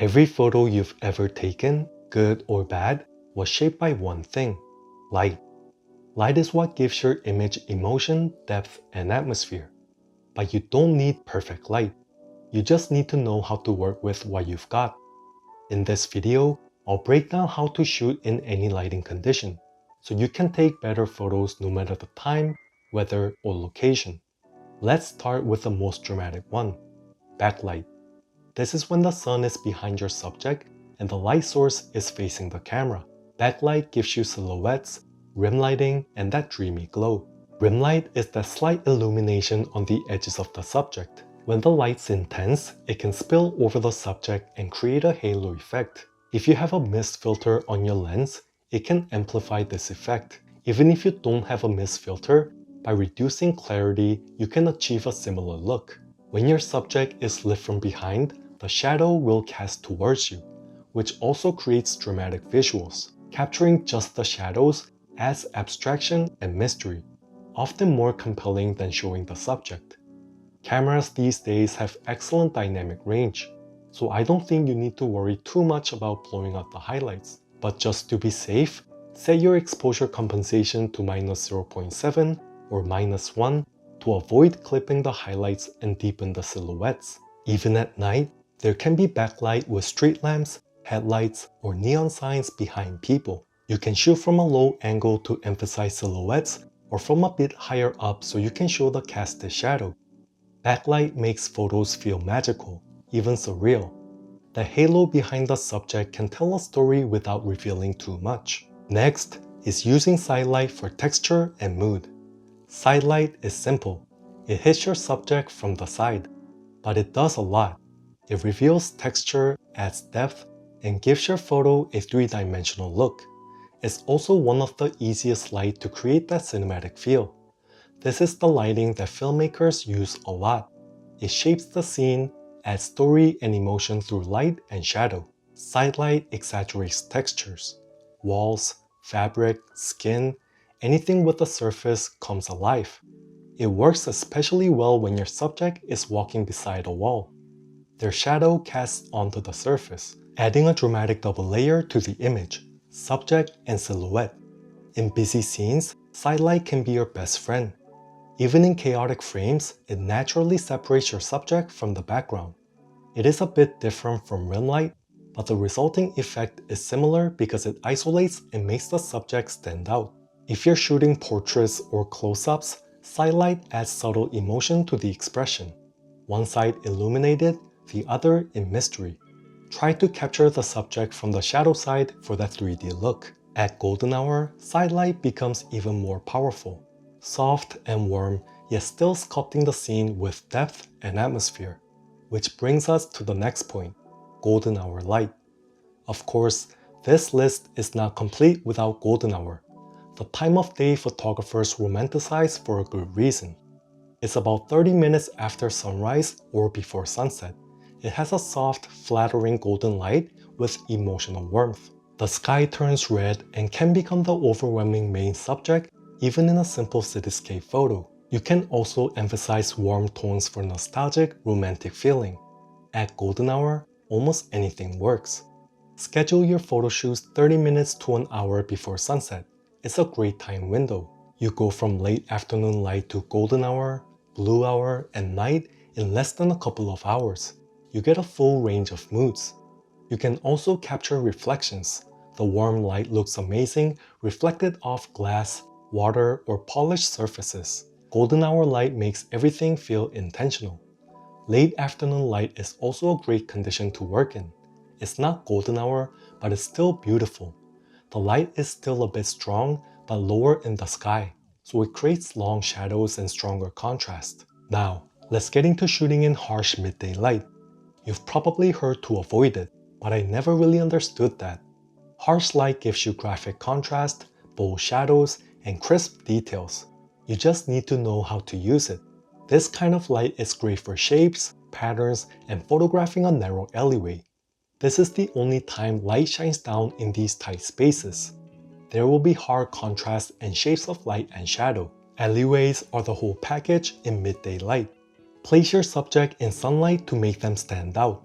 Every photo you've ever taken, good or bad, was shaped by one thing: light. Light is what gives your image emotion, depth, and atmosphere. But you don't need perfect light. You just need to know how to work with what you've got. In this video, I'll break down how to shoot in any lighting condition, so you can take better photos no matter the time, weather, or location. Let's start with the most dramatic one: backlight. This is when the sun is behind your subject and the light source is facing the camera. Backlight gives you silhouettes, rim lighting, and that dreamy glow. Rim light is the slight illumination on the edges of the subject. When the light's intense, it can spill over the subject and create a halo effect. If you have a mist filter on your lens, it can amplify this effect. Even if you don't have a mist filter, by reducing clarity, you can achieve a similar look. When your subject is lit from behind, the shadow will cast towards you, which also creates dramatic visuals. Capturing just the shadows adds abstraction and mystery, often more compelling than showing the subject. Cameras these days have excellent dynamic range, so I don't think you need to worry too much about blowing out the highlights. But just to be safe, set your exposure compensation to -0.7 or -1 to avoid clipping the highlights and deepen the silhouettes. Even at night, there can be backlight with street lamps, headlights, or neon signs behind people. You can shoot from a low angle to emphasize silhouettes, or from a bit higher up so you can show the casted shadow. Backlight makes photos feel magical, even surreal. The halo behind the subject can tell a story without revealing too much. Next is using sidelight for texture and mood. Sidelight is simple. It hits your subject from the side, but it does a lot. It reveals texture, adds depth, and gives your photo a three-dimensional look. It's also one of the easiest light to create that cinematic feel. This is the lighting that filmmakers use a lot. It shapes the scene, adds story and emotion through light and shadow. Sidelight exaggerates textures. Walls, fabric, skin, anything with a surface comes alive. It works especially well when your subject is walking beside a wall. Their shadow casts onto the surface, adding a dramatic double layer to the image, subject and silhouette. In busy scenes, sidelight can be your best friend. Even in chaotic frames, it naturally separates your subject from the background. It is a bit different from rim light, but the resulting effect is similar because it isolates and makes the subject stand out. If you're shooting portraits or close-ups, sidelight adds subtle emotion to the expression. One side illuminated, the other in mystery. Try to capture the subject from the shadow side for that 3D look. At golden hour, sidelight becomes even more powerful. Soft and warm, yet still sculpting the scene with depth and atmosphere. Which brings us to the next point: golden hour light. Of course, this list is not complete without golden hour, the time of day photographers romanticize for a good reason. It's about 30 minutes after sunrise or before sunset. It has a soft, flattering golden light with emotional warmth. The sky turns red and can become the overwhelming main subject even in a simple cityscape photo. You can also emphasize warm tones for nostalgic, romantic feeling. At golden hour, almost anything works. Schedule your photo shoots 30 minutes to an hour before sunset. It's a great time window. You go from late afternoon light to golden hour, blue hour, and night in less than a couple of hours. You get a full range of moods. You can also capture reflections. The warm light looks amazing, reflected off glass, water, or polished surfaces. Golden hour light makes everything feel intentional. Late afternoon light is also a great condition to work in. It's not golden hour, but it's still beautiful. The light is still a bit strong, but lower in the sky, so it creates long shadows and stronger contrast. Now, let's get into shooting in harsh midday light. You've probably heard to avoid it, but I never really understood that. Harsh light gives you graphic contrast, bold shadows, and crisp details. You just need to know how to use it. This kind of light is great for shapes, patterns, and photographing a narrow alleyway. This is the only time light shines down in these tight spaces. There will be hard contrast and shapes of light and shadow. Alleyways are the whole package in midday light. Place your subject in sunlight to make them stand out.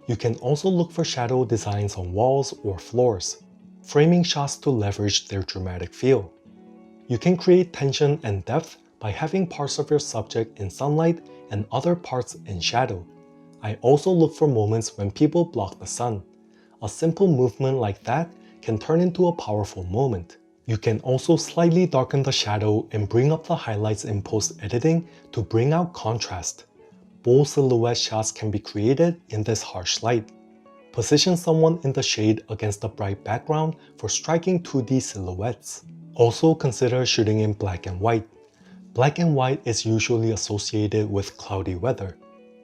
You can also look for shadow designs on walls or floors, framing shots to leverage their dramatic feel. You can create tension and depth by having parts of your subject in sunlight and other parts in shadow. I also look for moments when people block the sun. A simple movement like that can turn into a powerful moment. You can also slightly darken the shadow and bring up the highlights in post-editing to bring out contrast. Bold silhouette shots can be created in this harsh light. Position someone in the shade against a bright background for striking 2D silhouettes. Also consider shooting in black and white. Black and white is usually associated with cloudy weather,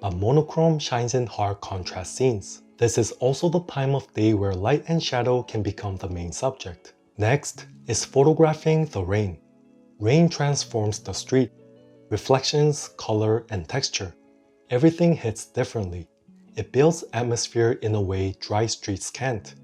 but monochrome shines in hard contrast scenes. This is also the time of day where light and shadow can become the main subject. Next is photographing the rain. Rain transforms the street. Reflections, color, and texture. Everything hits differently. It builds atmosphere in a way dry streets can't.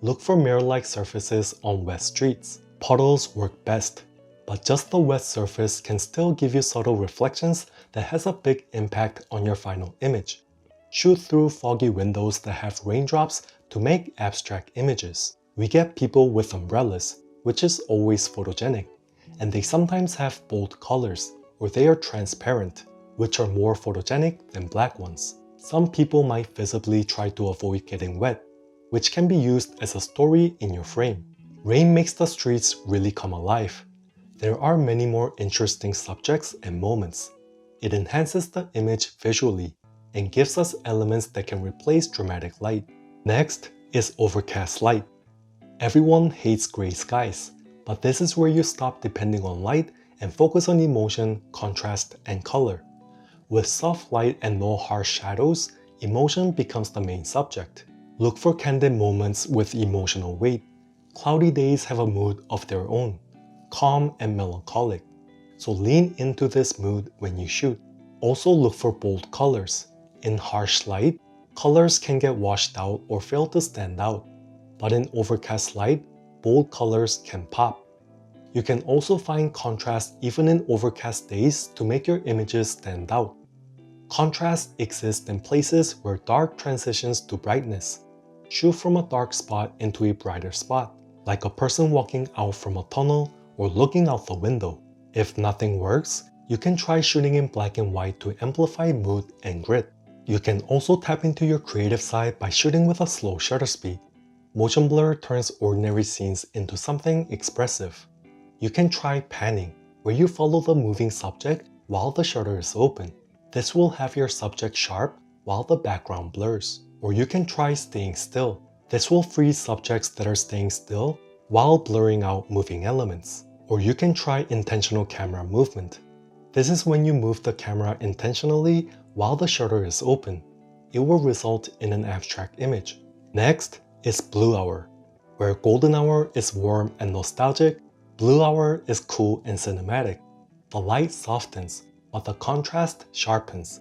Look for mirror-like surfaces on wet streets. Puddles work best, but just the wet surface can still give you subtle reflections that has a big impact on your final image. Shoot through foggy windows that have raindrops to make abstract images. We get people with umbrellas, which is always photogenic, and they sometimes have bold colors, or they are transparent, which are more photogenic than black ones. Some people might visibly try to avoid getting wet, which can be used as a story in your frame. Rain makes the streets really come alive. There are many more interesting subjects and moments. It enhances the image visually and gives us elements that can replace dramatic light. Next is overcast light. Everyone hates gray skies, but this is where you stop depending on light and focus on emotion, contrast, and color. With soft light and no harsh shadows, emotion becomes the main subject. Look for candid moments with emotional weight. Cloudy days have a mood of their own, calm and melancholic, so lean into this mood when you shoot. Also look for bold colors. In harsh light, colors can get washed out or fail to stand out, but in overcast light, bold colors can pop. You can also find contrast even in overcast days to make your images stand out. Contrast exists in places where dark transitions to brightness. Shoot from a dark spot into a brighter spot, like a person walking out from a tunnel or looking out the window. If nothing works, you can try shooting in black and white to amplify mood and grit. You can also tap into your creative side by shooting with a slow shutter speed. Motion blur turns ordinary scenes into something expressive. You can try panning, where you follow the moving subject while the shutter is open. This will have your subject sharp while the background blurs. Or you can try staying still. This will freeze subjects that are staying still while blurring out moving elements. Or you can try intentional camera movement. This is when you move the camera intentionally while the shutter is open. It will result in an abstract image. Next is blue hour. Where golden hour is warm and nostalgic, blue hour is cool and cinematic. The light softens, but the contrast sharpens.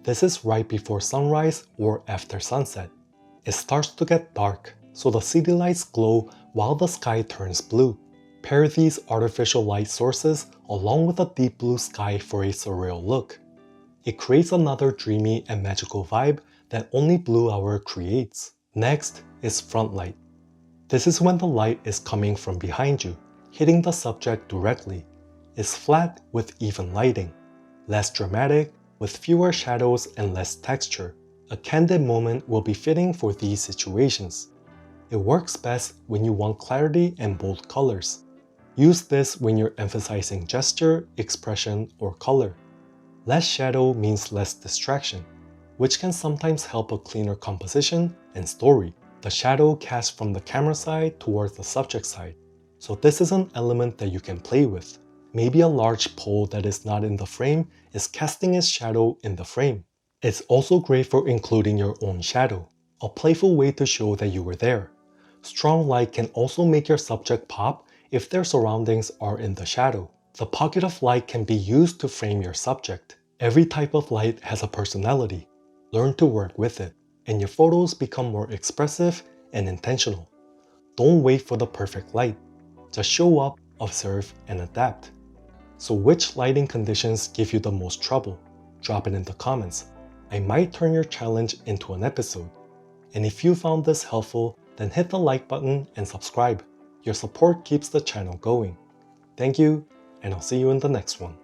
This is right before sunrise or after sunset. It starts to get dark, so the city lights glow while the sky turns blue. Pair these artificial light sources along with a deep blue sky for a surreal look. It creates another dreamy and magical vibe that only blue hour creates. Next is front light. This is when the light is coming from behind you, hitting the subject directly. It's flat with even lighting, less dramatic, with fewer shadows and less texture. A candid moment will be fitting for these situations. It works best when you want clarity and bold colors. Use this when you're emphasizing gesture, expression, or color. Less shadow means less distraction, which can sometimes help a cleaner composition and story. The shadow casts from the camera side towards the subject side, so this is an element that you can play with. Maybe a large pole that is not in the frame is casting its shadow in the frame. It's also great for including your own shadow, a playful way to show that you were there. Strong light can also make your subject pop if their surroundings are in the shadow. The pocket of light can be used to frame your subject. Every type of light has a personality. Learn to work with it, and your photos become more expressive and intentional. Don't wait for the perfect light. Just show up, observe, and adapt. So which lighting conditions give you the most trouble? Drop it in the comments. I might turn your challenge into an episode. And if you found this helpful, then hit the like button and subscribe. Your support keeps the channel going. Thank you, and I'll see you in the next one.